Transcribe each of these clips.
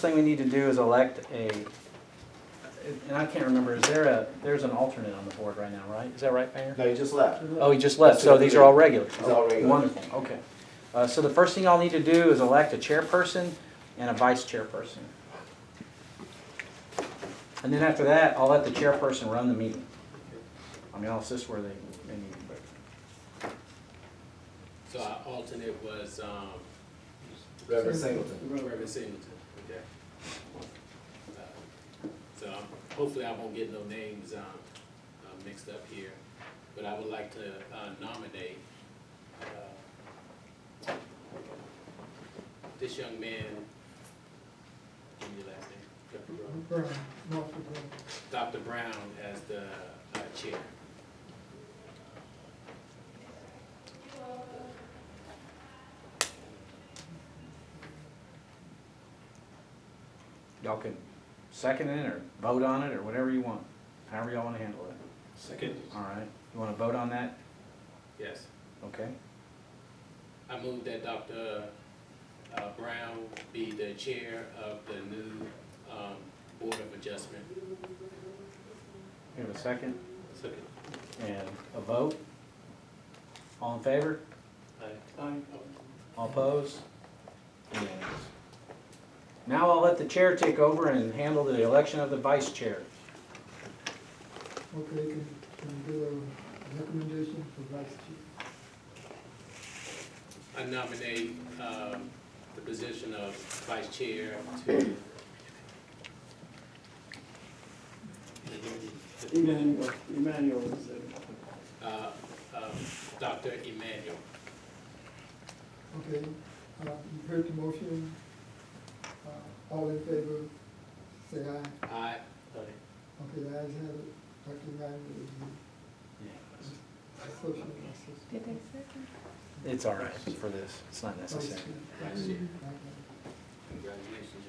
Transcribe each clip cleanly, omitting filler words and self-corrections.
thing we need to do is elect a, and I can't remember, there's an alternate on the board right now, right? Is that right, Mayor? No, you just left. Oh, he just left, so these are all regulars? He's all regulars. Wonderful, okay. So the first thing I'll need to do is elect a chairperson and a vice chairperson. And then after that, I'll let the chairperson run the meeting. I mean, I'll assist where they need, but. So our alternate was, Reverend Singleton. Reverend Singleton, okay. So hopefully I won't get no names, mixed up here, but I would like to, nominate, this young man, give me your last name, Dr. Brown. Brown, Martha Brown. Dr. Brown as the, chair. Y'all can second it or vote on it or whatever you want, however y'all want to handle it. Second. All right, you want to vote on that? Yes. Okay. I move that Dr. Brown be the chair of the new Board of Adjustment. You have a second Second. and a vote? All in favor? Aye. All opposed? Unanimous. Now I'll let the chair take over and handle the election of the vice chair. Okay, can you do a recommendation for vice chair? I nominate the position of vice chair to Emmanuel is it? Dr. Emmanuel. Okay, you heard the motion. All in favor, say aye. Aye. Okay, the ayes have it. Dr. Emmanuel is the associate assistant. Did they second? It's all right for this, it's not Vice necessary. chair. Vice chair. Okay. Congratulations,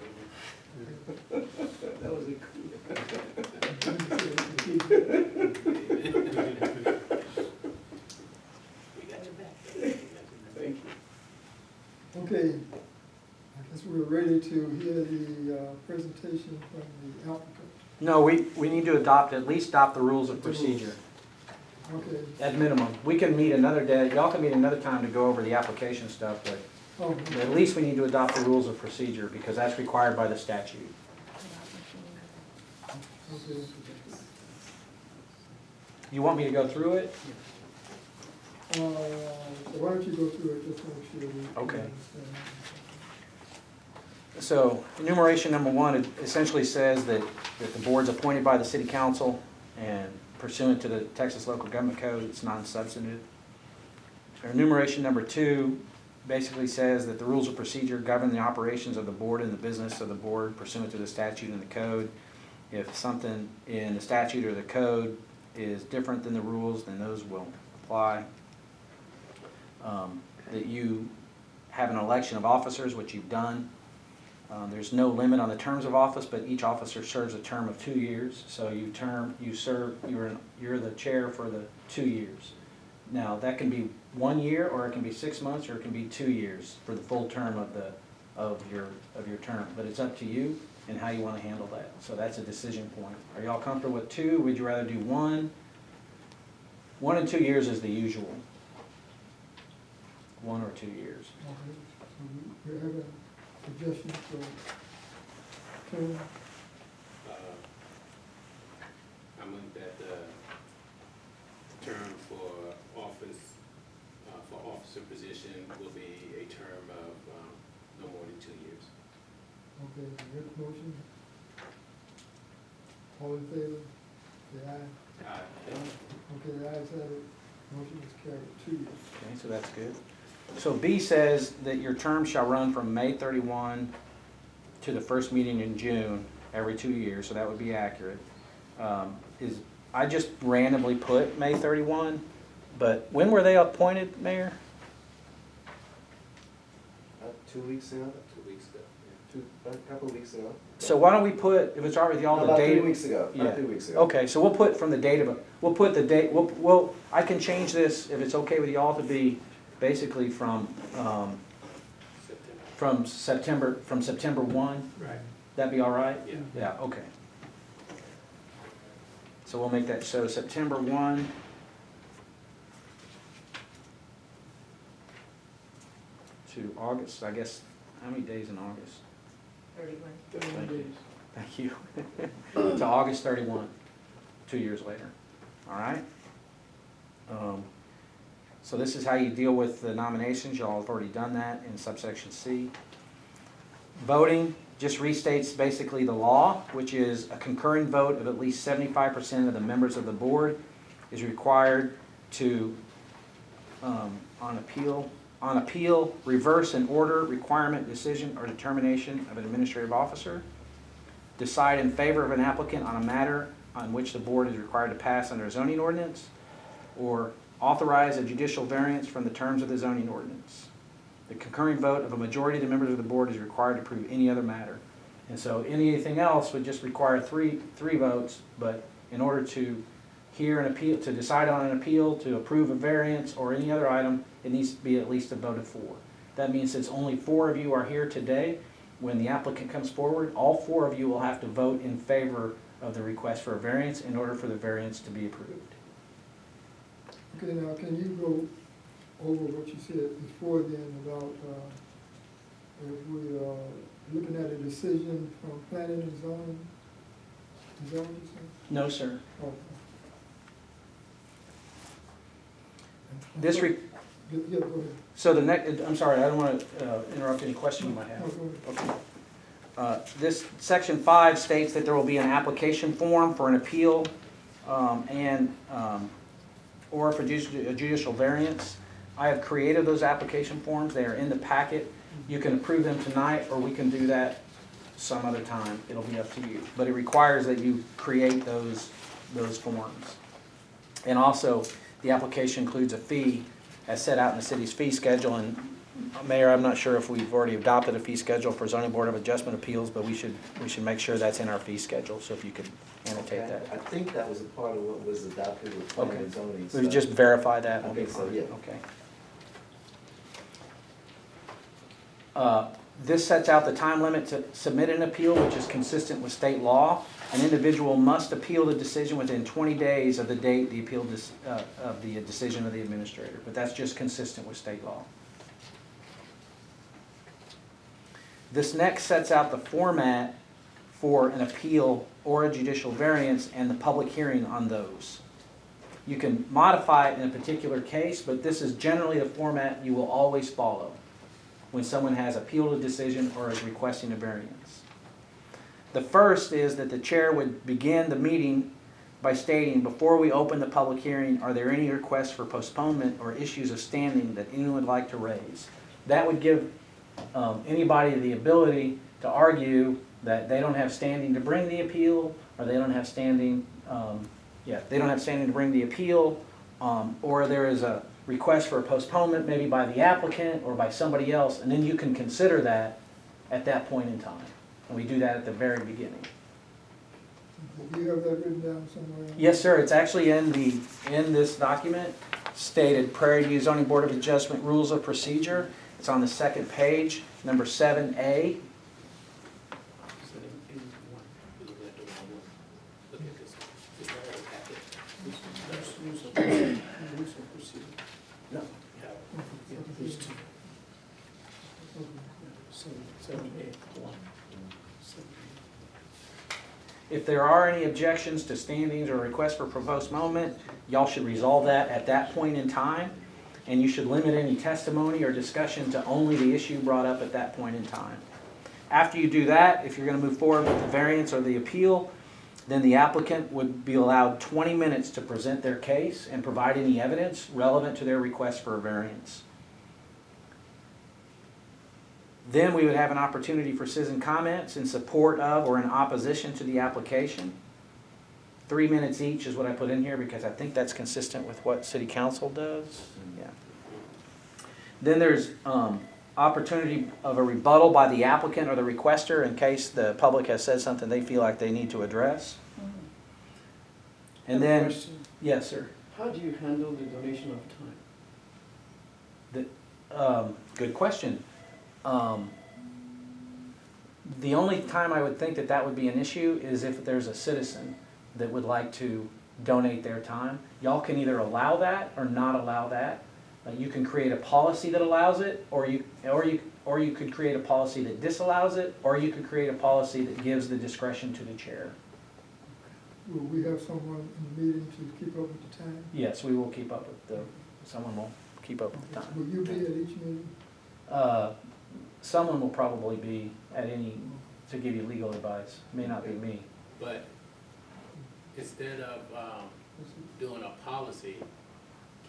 That was We got your back. Thank you. Okay, I guess we're ready to hear the presentation from the applicant. No, we need to at least adopt the rules of procedure, Okay. at minimum. We can meet another day, y'all can meet another time to go over the application stuff, but Oh, at least we need to adopt the rules of procedure because that's required by the statute. okay. You want me to go through it? So why don't you go through it, just to make sure we. Okay. understand. So enumeration number one, it essentially says that the board's appointed by the city council and pursuant to the Texas Local Government Code, it's non-substantive. Enumeration number two basically says that the rules of procedure govern the operations of the board and the business of the board pursuant to the statute and the code. If something in the statute or the code is different than the rules, then those will apply. That you have an election of officers, which you've done. There's no limit on the terms of office, but each officer serves a term of 2 years. So you're the chair for the 2 years. Now, that can be 1 year, or it can be 6 months, or it can be 2 years for the full term of your term. But it's up to you and how you want to handle that. So that's a decision point. Are y'all comfortable with 2? Would you rather do 1? 1 and 2 years is the usual. 1 or 2 years. Okay, so we have a suggestion for term. I move that the term for officer position will be a term of no more than 2 years. Okay, you heard the motion? All in favor, say aye. Aye. Okay, the ayes have it. Motion is carried 2 years. Okay, so that's good. So B says that your term shall run from May 31 to the first meeting in June every 2 years, so that would be accurate. I just randomly put May 31, but when were they appointed, Mayor? 2 weeks ago, 2 weeks ago. a couple of weeks ago. So why don't we put, if it's all right with y'all, No, the about date? 3 weeks ago, Yeah. about 3 weeks ago. Okay, so we'll put from the date of it, we'll put the date, I can change this, if it's okay with y'all, to be basically from September. September 1. Right. That be all right? Yeah. Yeah, okay. So we'll make that, so September 1. To August, I guess, how many days in August? 31. 31 days. Thank you. To August 31, 2 years later. All right? So this is how you deal with the nominations. Y'all have already done that in subsection C. Voting just restates basically the law, which is a concurrent vote of at least 75% of the members of the board is required to, on appeal, reverse an order, requirement, decision, or determination of an administrative officer, decide in favor of an applicant on a matter on which the board is required to pass under a zoning ordinance, or authorize a judicial variance from the terms of the zoning ordinance. The concurring vote of a majority of the members of the board is required to approve any other matter. And so anything else would just require three votes, but in order to hear an appeal, to decide on an appeal, to approve a variance or any other item, it needs to be at least a vote of 4. That means since only 4 of you are here today, when the applicant comes forward, all 4 of you will have to vote in favor of the request for a variance in order for the variance to be approved. Okay, now, can you go over what you said before then about, if we are looking at a decision from planning and zoning? Is that what you said? No, sir. Oh. This re- Yeah, go ahead. So the next, I'm sorry, I don't want to interrupt any question you might have. No, go ahead. Okay. This section 5 states that there will be an application form for an appeal or for judicial variance. I have created those application forms. They are in the packet. You can approve them tonight, or we can do that some other time. It'll be up to you. But it requires that you create those forms. And also, the application includes a fee as set out in the city's fee schedule. And Mayor, I'm not sure if we've already adopted a fee schedule for zoning board of adjustment appeals, but we should make sure that's in our fee schedule. So if you could annotate that. I think that was a part of what was adopted with planning and zoning. So we just verify that. I think so, yeah. Okay. This sets out the time limit to submit an appeal, which is consistent with state law. An individual must appeal the decision within 20 days of the date the appeal of the decision of the administrator, but that's just consistent with state law. This next sets out the format for an appeal or a judicial variance and the public hearing on those. You can modify it in a particular case, but this is generally the format you will always follow when someone has appealed a decision or is requesting a variance. The first is that the chair would begin the meeting by stating, before we open the public hearing, are there any requests for postponement or issues of standing that anyone would like to raise? That would give anybody the ability to argue that they don't have standing to bring the appeal, or they don't have standing, they don't have standing to bring the appeal, or there is a request for a postponement maybe by the applicant or by somebody else, and then you can consider that at that point in time. And we do that at the very beginning. Do you have that written down somewhere? Yes, sir, it's actually in this document, stated Prairie View Zoning Board of Adjustment Rules of Procedure. It's on the second page, number 7A. Look at this. This is the whole packet. No. Yeah, these two. Seven, eight, one. If there are any objections to standings or requests for postponement, y'all should resolve that at that point in time, and you should limit any testimony or discussion to only the issue brought up at that point in time. After you do that, if you're going to move forward with the variance or the appeal, then the applicant would be allowed 20 minutes to present their case and provide any evidence relevant to their request for a variance. Then we would have an opportunity for citizen comments in support of or in opposition to the application. 3 minutes each is what I put in here because I think that's consistent with what City Council does. Yeah. Then there's opportunity of a rebuttal by the applicant or the requester in case the public has said something they feel like they need to address. And then, Question. yes, sir. How do you handle the donation of time? Good question. The only time I would think that that would be an issue is if there's a citizen that would like to donate their time. Y'all can either allow that or not allow that. You can create a policy that allows it, or you could create a policy that disallows it, or you could create a policy that gives the discretion to the chair. Will we have someone in the meeting to keep up with the time? Yes, we will keep up with someone will keep up with the time. Will you be at each meeting? Someone will probably be at any, to give you legal advice, may not be me. But instead of doing a policy,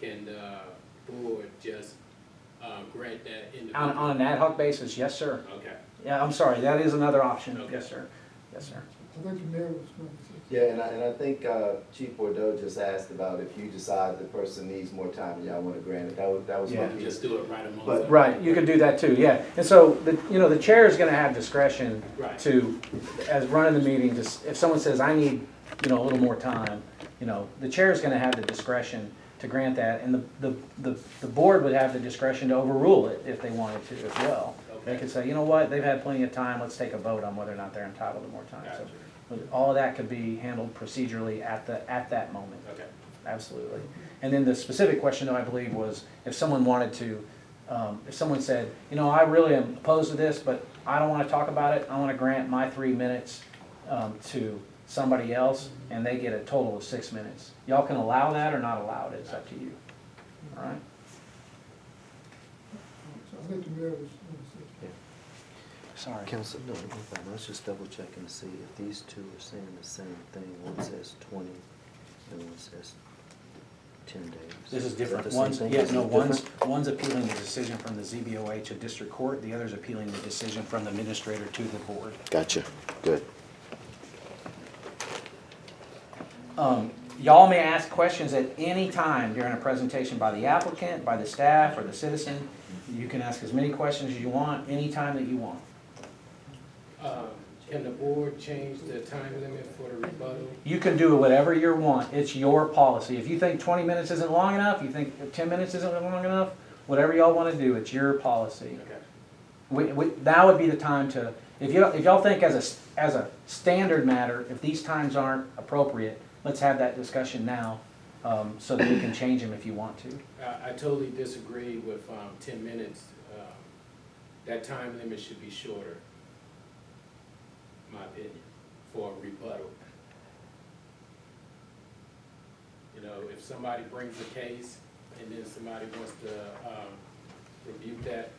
can the board just grant that individual? On an ad hoc basis, yes, sir. Okay. Yeah, I'm sorry, that is another option, Okay. yes, sir, yes, sir. I think the mayor was going to say. Yeah, and I think Chief Bordeaux just asked about if you decide the person needs more time and y'all wanna grant it, that was Yeah. what he Just do it right amongst But- them. Right, you could do that too, yeah. And so, the chair is gonna have discretion Right. to, as running the meeting, just, if someone says, I need, a little more time, the chair is gonna have the discretion to grant that, and the board would have the discretion to overrule it if they wanted to as well. They Okay. could say, you know what, they've had plenty of time, let's take a vote on whether or not they're entitled to more time. So, Gotcha. but all of that could be handled procedurally at that moment. Okay. Absolutely. And then the specific question, though, I believe, was if someone wanted to, if someone said, I really am opposed to this, but I don't want to talk about it, I want to grant my 3 minutes to somebody else, and they get a total of 6 minutes. Y'all can allow that or not allow it, it's up to you. All right? So I think the mayor was going to say. Sorry. Council, no problem. Let's just double check and see if these two are saying the same thing. One says 20 and one says 10 days. This is that different. the same One's, thing? yeah, Is no, it one's, different? one's appealing the decision from the ZBOA to district court, the other's appealing the decision from the administrator to the board. Gotcha, good. Y'all may ask questions at any time during a presentation by the applicant, by the staff, or the citizen. You can ask as many questions as you want, anytime that you want. Can the board change the time limit for the rebuttal? You can do whatever you want, it's your policy. If you think 20 minutes isn't long enough, you think 10 minutes isn't long enough, whatever y'all want to do, it's your policy. Okay. That would be the time to, if y'all think as a standard matter, if these times aren't appropriate, let's have that discussion now, so that we can change them if you want to. I totally disagree with 10 minutes. That time limit should be shorter, my opinion, for a rebuttal. If somebody brings a case and then somebody wants to rebuke that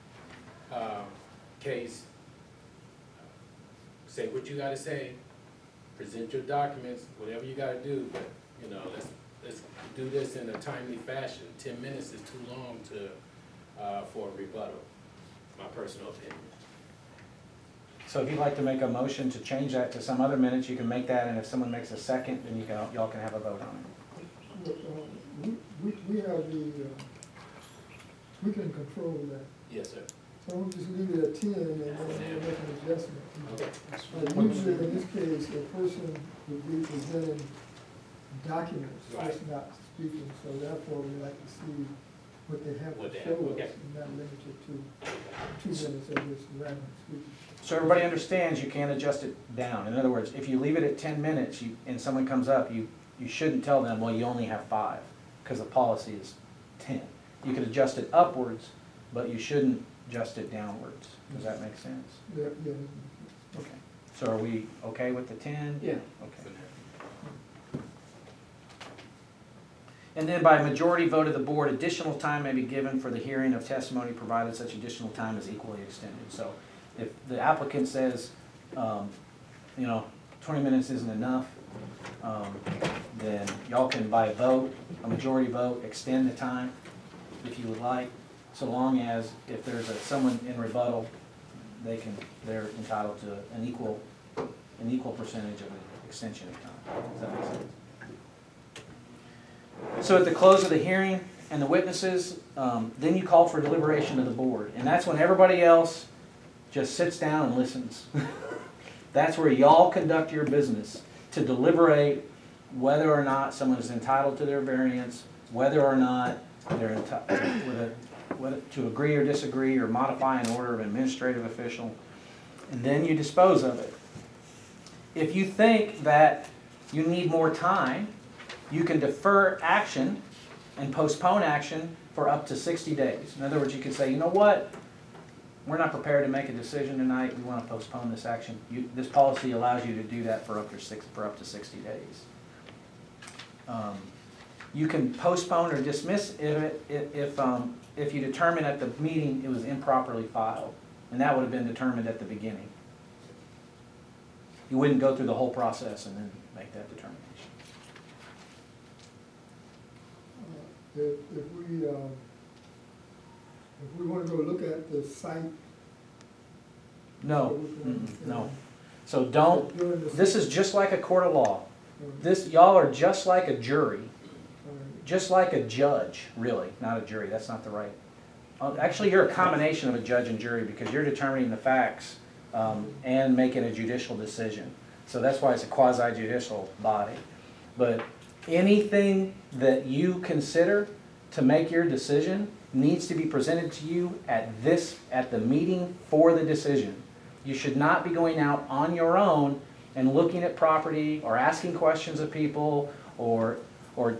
case, say what you gotta say, present your documents, whatever you gotta do, but, let's do this in a timely fashion. 10 minutes is too long for a rebuttal, my personal opinion. So if you'd like to make a motion to change that to some other minutes, you can make that, and if someone makes a second, then y'all can have a vote on it. Look, we have we can control that. Yes, sir. So we'll just leave it at 10 and then we'll make an adjustment. Okay. Usually in this case, a person would be presenting documents, Right. just not speaking, so therefore we like to see what they have What to they show have, us, okay. and not limit it to 2 minutes of just random speaking. So everybody understands you can't adjust it down. In other words, if you leave it at 10 minutes and someone comes up, you shouldn't tell them, well, you only have 5, because the policy is 10. You could adjust it upwards, but you shouldn't adjust it downwards. Does that make sense? Yeah, yeah. Okay. So are we okay with the 10? Yeah. Okay. And then by majority vote of the board, additional time may be given for the hearing of testimony provided such additional time is equally extended. So if the applicant says, 20 minutes isn't enough, then y'all can by vote, a majority vote, extend the time if you would like, so long as if there's someone in rebuttal, they're entitled to an equal percentage of an extension of time. Does that make sense? So at the close of the hearing and the witnesses, then you call for deliberation of the board. And that's when everybody else just sits down and listens. That's where y'all conduct your business, to deliberate whether or not someone is entitled to their variance, whether or not they're entitled, whether to agree or disagree or modify an order of an administrative official. and then you dispose of it. If you think that you need more time, you can defer action and postpone action for up to 60 days. In other words, you could say, you know what? We're not prepared to make a decision tonight. We want to postpone this action. This policy allows you to do that for up to 60 days. You can postpone or dismiss if you determine at the meeting it was improperly filed, and that would have been determined at the beginning. You wouldn't go through the whole process and then make that determination. If we want to go look at the site. No, so we can, no. So don't, during the- this is just like a court of law. Y'all are just like a jury, just like a judge, really, not a jury, that's not the right. Actually, you're a combination of a judge and jury because you're determining the facts and making a judicial decision. So that's why it's a quasi-judicial body. But anything that you consider to make your decision needs to be presented to you at the meeting for the decision. You should not be going out on your own and looking at property or asking questions of people or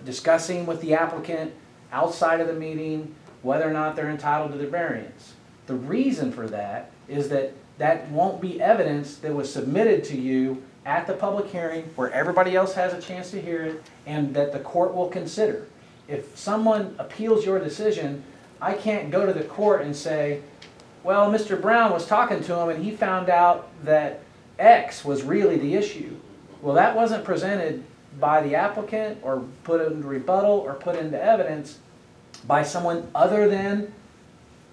discussing with the applicant outside of the meeting whether or not they're entitled to the variance. The reason for that is that won't be evidence that was submitted to you at the public hearing where everybody else has a chance to hear it and that the court will consider. If someone appeals your decision, I can't go to the court and say, well, Mr. Brown was talking to him and he found out that X was really the issue. Well, that wasn't presented by the applicant or put into rebuttal or put into evidence by someone other than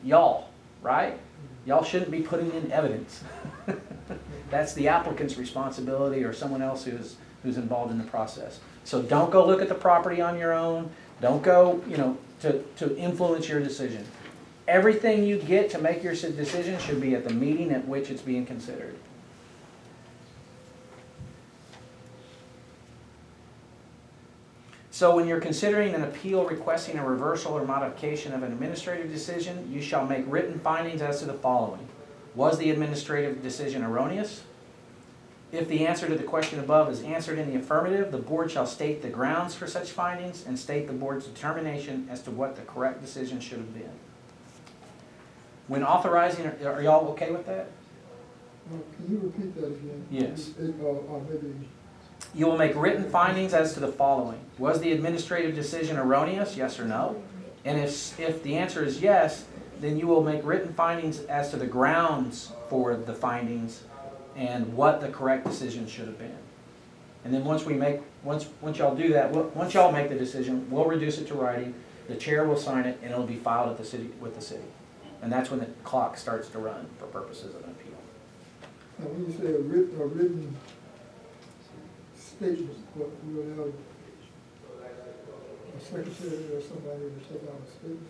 y'all, right? Y'all shouldn't be putting in evidence. That's the applicant's responsibility or someone else who's involved in the process. So don't go look at the property on your own. Don't go, to influence your decision. Everything you get to make your decision should be at the meeting at which it's being considered. So when you're considering an appeal requesting a reversal or modification of an administrative decision, you shall make written findings as to the following. Was the administrative decision erroneous? If the answer to the question above is answered in the affirmative, the board shall state the grounds for such findings and state the board's determination as to what the correct decision should have been. When authorizing, are y'all okay with that? Can you repeat that again? Yes. Or maybe, You will make written findings as to the following. Was the administrative decision erroneous, yes or no? And if the answer is yes, then you will make written findings as to the grounds for the findings and what the correct decision should have been. And then once y'all do that, once y'all make the decision, we'll reduce it to writing, the chair will sign it, and it'll be filed at the city, with the city. And that's when the clock starts to run for purposes of an appeal. now when you say a written statement, what we will have a secretary or somebody to take out a statement?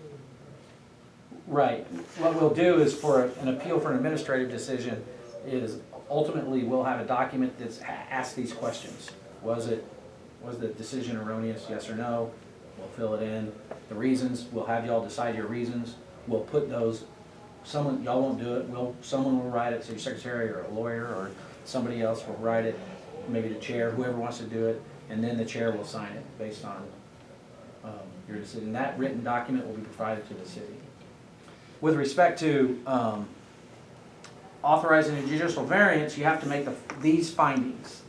Right. What we'll do is for an appeal for an administrative decision is ultimately we'll have a document that's asks these questions. Was the decision erroneous, yes or no? We'll fill it in. The reasons, we'll have y'all decide your reasons. We'll put those, y'all won't do it, someone will write it, so your secretary or a lawyer or somebody else will write it, maybe the chair, whoever wants to do it, and then the chair will sign it based on your decision. That written document will be provided to the city. With respect to authorizing a judicial variance, you have to make these findings.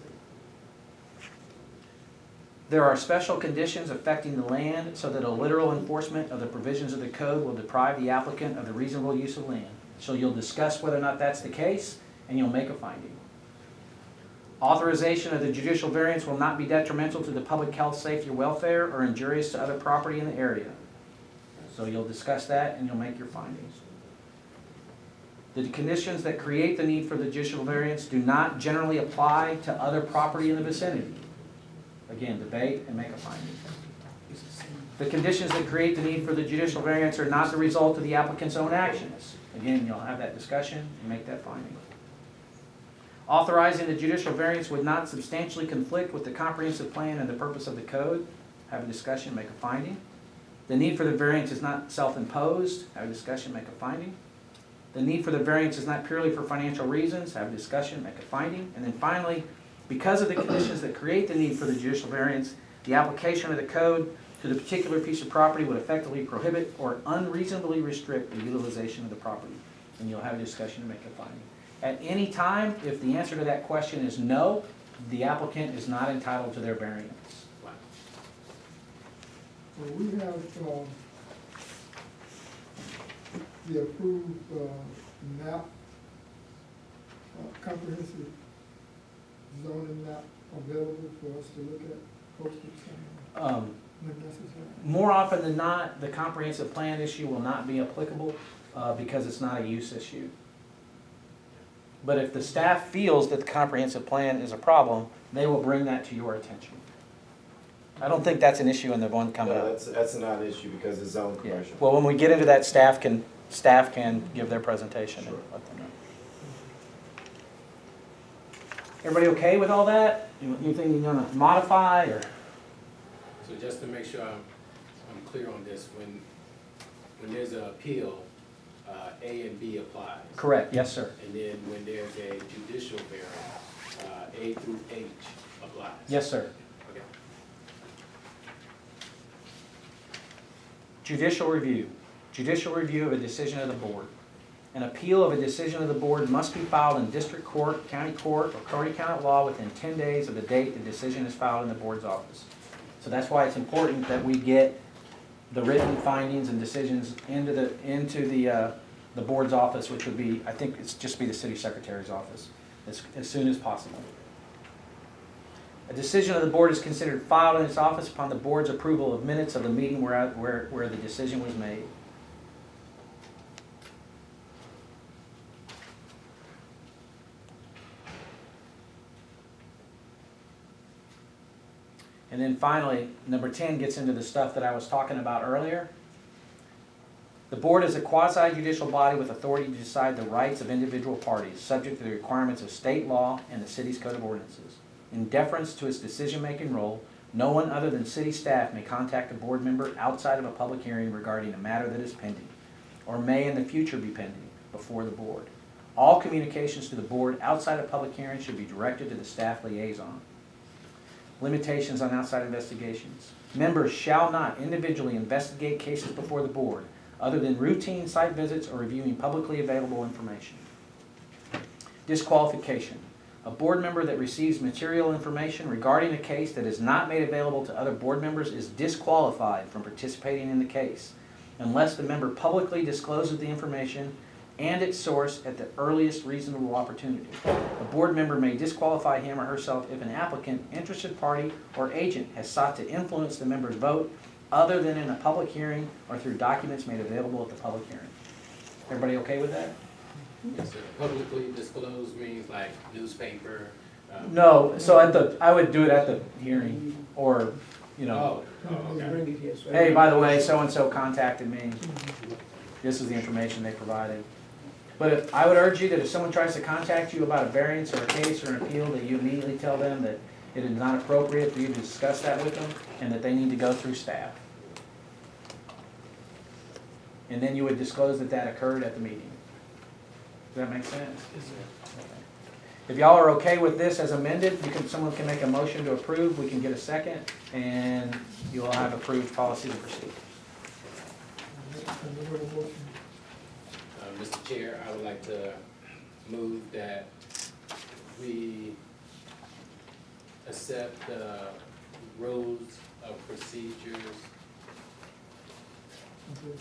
There are special conditions affecting the land so that a literal enforcement of the provisions of the code will deprive the applicant of the reasonable use of land. So you'll discuss whether or not that's the case, and you'll make a finding. Authorization of the judicial variance will not be detrimental to the public health, safety, or welfare, or injurious to other property in the area. So you'll discuss that, and you'll make your findings. The conditions that create the need for the judicial variance do not generally apply to other property in the vicinity. Again, debate and make a finding. The conditions that create the need for the judicial variance are not the result of the applicant's own actions. Again, you'll have that discussion and make that finding. Authorizing the judicial variance would not substantially conflict with the comprehensive plan and the purpose of the code. Have a discussion, make a finding. The need for the variance is not self-imposed. Have a discussion, make a finding. the need for the variance is not purely for financial reasons, have a discussion, make a finding. And then finally, because of the conditions that create the need for the judicial variance, the application of the code to the particular piece of property would effectively prohibit or unreasonably restrict the utilization of the property. And you'll have a discussion to make a finding. At any time, if the answer to that question is no, the applicant is not entitled to their variance. Wow. Well, we have, the approved, map, comprehensive zoning map available for us to look at, posted somewhere, when necessary. More often than not, the comprehensive plan issue will not be applicable because it's not a use issue. But if the staff feels that the comprehensive plan is a problem, they will bring that to your attention. I don't think that's an issue in the one coming No, up. that's a non-issue because it's zone Yeah. commercial. Well, when we get into that, staff can give their presentation and Sure. let them know. Everybody okay with all that? Anything you want to modify or? So just to make sure I'm clear on this, when there's an appeal, A and B applies. Correct, yes, sir. And then when there's a judicial variance, A through H applies. Yes, sir. Okay. Judicial review. Judicial review of a decision of the board. An appeal of a decision of the board must be filed in district court, county court, or county count law within 10 days of the date the decision is filed in the board's office. So that's why it's important that we get the written findings and decisions into the board's office, which would be, I think it's just be the city secretary's office, as soon as possible. A decision of the board is considered filed in its office upon the board's approval of minutes of the meeting where the decision was made. And then finally, number 10 gets into the stuff that I was talking about earlier. The board is a quasi-judicial body with authority to decide the rights of individual parties, subject to the requirements of state law and the city's code of ordinances. In deference to its decision-making role, no one other than city staff may contact a board member outside of a public hearing regarding a matter that is pending, or may in the future be pending, before the board. All communications to the board outside of public hearing should be directed to the staff liaison. Limitations on outside investigations. Members shall not individually investigate cases before the board, other than routine site visits or reviewing publicly available information. Disqualification. A board member that receives material information regarding a case that is not made available to other board members is disqualified from participating in the case, unless the member publicly discloses the information and its source at the earliest reasonable opportunity. A board member may disqualify him or herself if an applicant, interested party, or agent has sought to influence the member's vote other than in a public hearing or through documents made available at the public hearing. Everybody okay with that? Yes, sir. Publicly disclosed means like newspaper. No, so I would do it at the hearing, or, Oh, okay. Bring it here, so. hey, by the way, so-and-so contacted me. This is the information they provided. But I would urge you that if someone tries to contact you about a variance or a case or an appeal, that you immediately tell them that it is not appropriate for you to discuss that with them, and that they need to go through staff. And then you would disclose that that occurred at the meeting. Does that make sense? Yes, sir. If y'all are okay with this as amended, someone can make a motion to approve, we can get a second, and you will have approved policies and procedures. And we have a motion. Mr. Chair, I would like to move that we accept the rules of procedures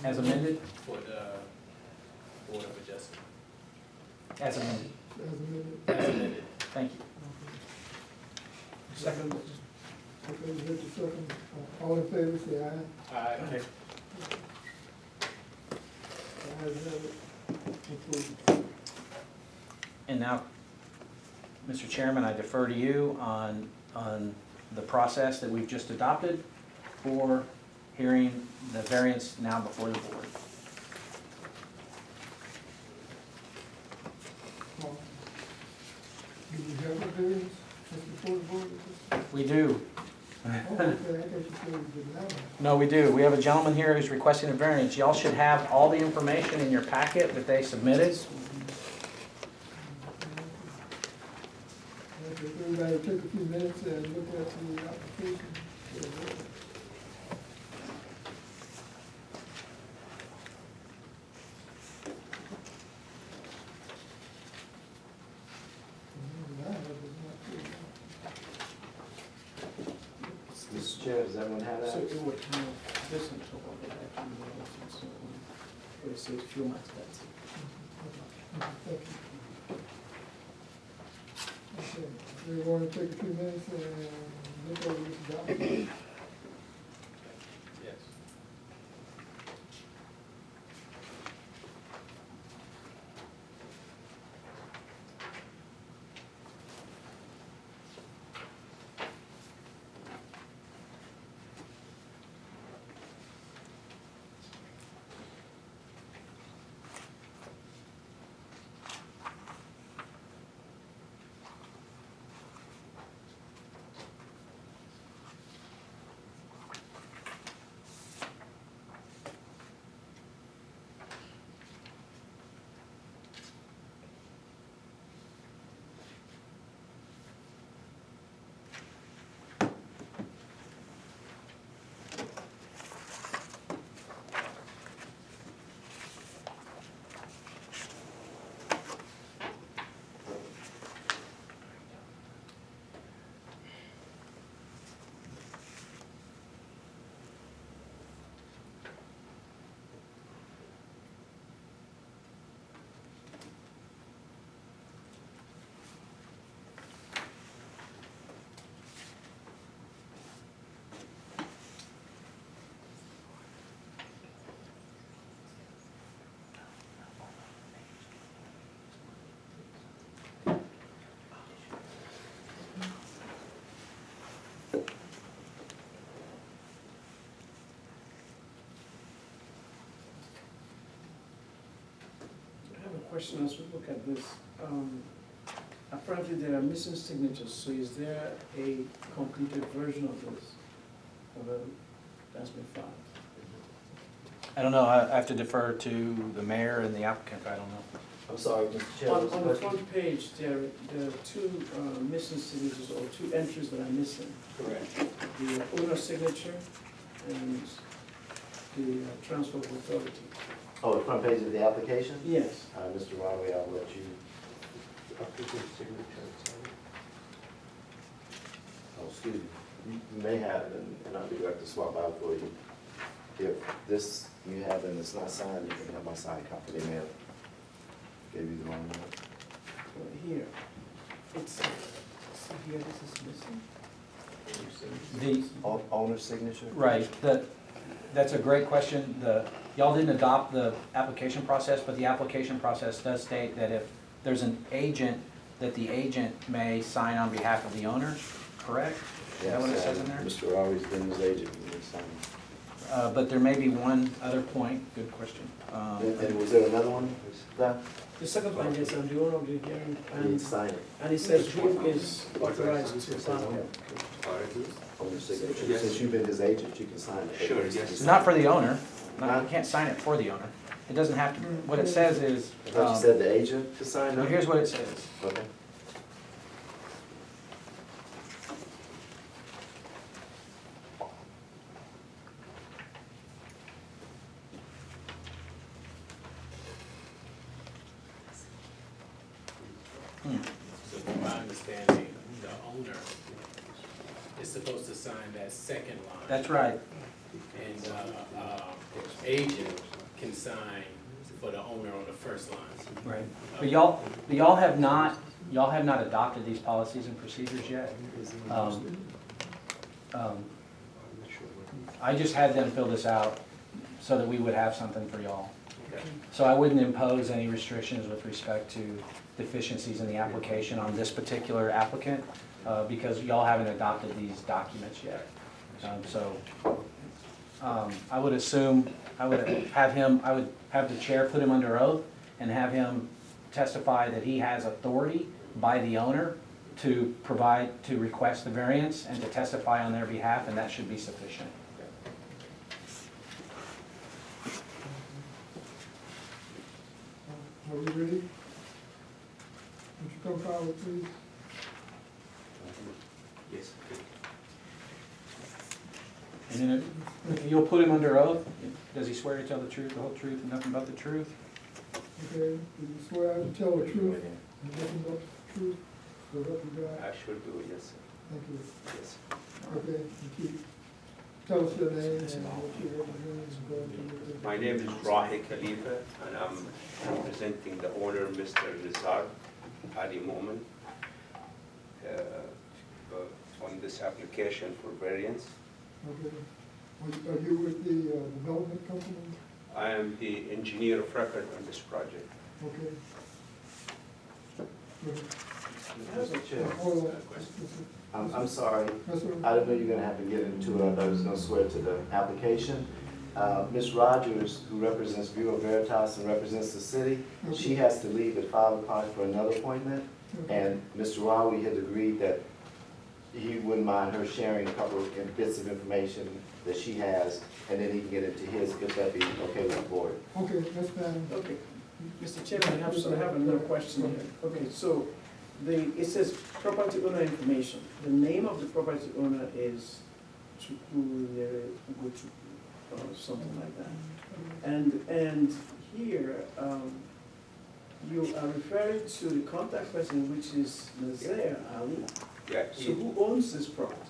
As amended? for the Board of Adjustment. As amended. As amended. As amended. Thank you. Second. Okay, you heard the second. All in favor, say aye. Aye. Okay. Ayes have it. Approved. And now, Mr. Chairman, I defer to you on the process that we've just adopted for hearing the variance now before the board. Do you have a variance that's before the board? We do. Oh, okay, I thought you said we didn't have one. No, we do. We have a gentleman here who's requesting a variance. Y'all should have all the information in your packet that they submitted. Okay, everybody take a few minutes and look at the application. Mr. Chair, does everyone have So that? it would kind of, this on top of it, actually, and so on. But it says few months, that's it. Thank you. Okay, we want to take a few minutes and look over this document. Yes. I have a question as we look at this. Apparently there are missing signatures, so is there a completed version of this? That's been filed? I don't know. I have to defer to the mayor and the applicant. I don't know. I'm sorry, Mr. Chair. On what's the question? front page, there are two missing signatures, or two entries that are missing. Correct. The owner signature and the transfer of authority. Oh, the front page of the application? Yes. Mr. Riley, I'll let you. Oh, excuse me, you may have it, and I'll be glad to swap out for you. If this you have and it's not signed, you can have my signed copy, they may have gave you the wrong one. Here, it's, see here, this is missing. Owner signature? Right. That's a great question. Y'all didn't adopt the application process, but the application process does state that if there's an agent, that the agent may sign on behalf of the owner, correct? Is that what it says in there? Mr. Riley's been his agent, and he signed. But there may be one other point, good question. And was there another one? The second line is, I'm the owner of the hearing, He and, signed it. and it says who is authorized to sign. Owner signature. Since you've been his agent, you can sign it. Sure, yes. Not for the owner. No, you can't sign it for the owner. It doesn't have to, what it says is, I thought you said the agent to sign well, it? here's what it says. Okay. So from my understanding, the owner is supposed to sign that second line. That's right. And, agent can sign for the owner on the first line. Right. But y'all have not adopted these policies and procedures yet. I just had them fill this out so that we would have something for y'all. Okay. So I wouldn't impose any restrictions with respect to deficiencies in the application on this particular applicant, because y'all haven't adopted these documents yet. I would assume, I would have the chair put him under oath and have him testify that he has authority by the owner to provide, to request the variance and to testify on their behalf, and that should be sufficient. Are we ready? Would you come forward, please? Yes. And then you'll put him under oath. Does he swear to tell the truth, the whole truth, and nothing but the truth? Okay, do you swear to tell the truth and nothing but the truth? So help you God? I should do, yes, sir. Thank you. Yes. Okay, and keep, tell us your name and what you represent and go into your. My name is Rahi Khalifa, and I'm representing the owner, Mr. Rizal Ali Momin, on this application for variance. Okay. Are you with the development company? I am the engineer of record on this project. Okay. Mr. Chair, Hold on. I'm sorry. Yes, sir. I didn't know you were gonna have to get into it. I thought I was gonna swear to the application. Ms. Rogers, who represents Bureau Veritas and represents the city, she has to leave at 5 o'clock for another appointment. And Mr. Rawi had agreed that he wouldn't mind her sharing a couple of bits of information that she has, and then he can get into his, if that'd be okay with the board. Okay, that's fine. Okay, Mr. Chairman, I have another question here. Okay, so it says property owner information. The name of the property owner is Chukwulere Ugochukwu, or something like that. And here, you are referring to the contact person, which is Nazaire Ali. Yeah, So who owns this property?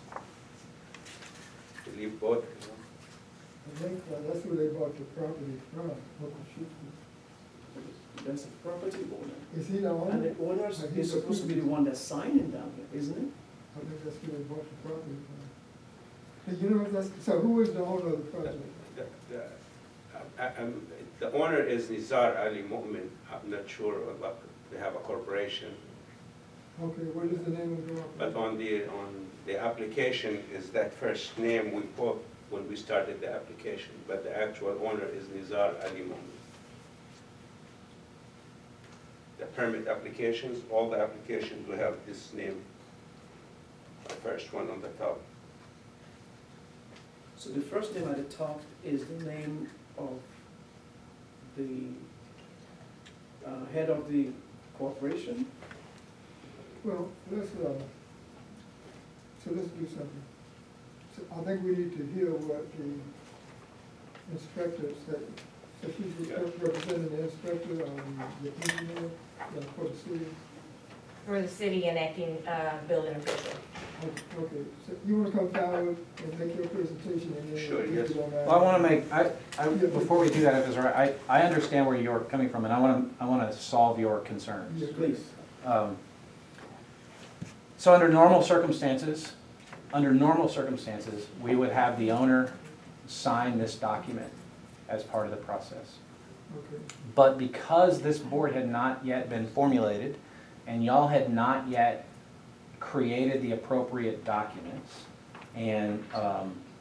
he leave both. I think that's where they bought the property from, Okochukwu. That's a property owner. Is he the And owner? the owner is supposed to be the one that's signing down here, isn't it? I think that's where they bought the property from. Hey, you know, so who is the owner of the project? The owner is Nizar Ali Momin. I'm not sure about, they have a corporation. Okay, what is the name of the But property? on the application is that first name we put when we started the application, but the actual owner is Nizar Ali Momin. The permit applications, all the applications will have this name, the first one on the top. So the first name at the top is the name of the head of the corporation? Well, let's do something. So I think we need to hear what the inspector said. So she's representing the inspector, the engineer, for the city. For the city enacting building official. Okay, so you wanna come forward and make your presentation and then. Sure, yes. Well, I want to make, before we do that, if it's all right, I understand where you're coming from, and I want to solve your concerns. Yeah, Please. So under normal circumstances, we would have the owner sign this document as part of the process. Okay, But because this board had not yet been formulated, and y'all had not yet created the appropriate documents and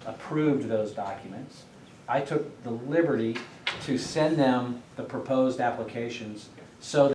approved those documents, I took the liberty to send them the proposed applications so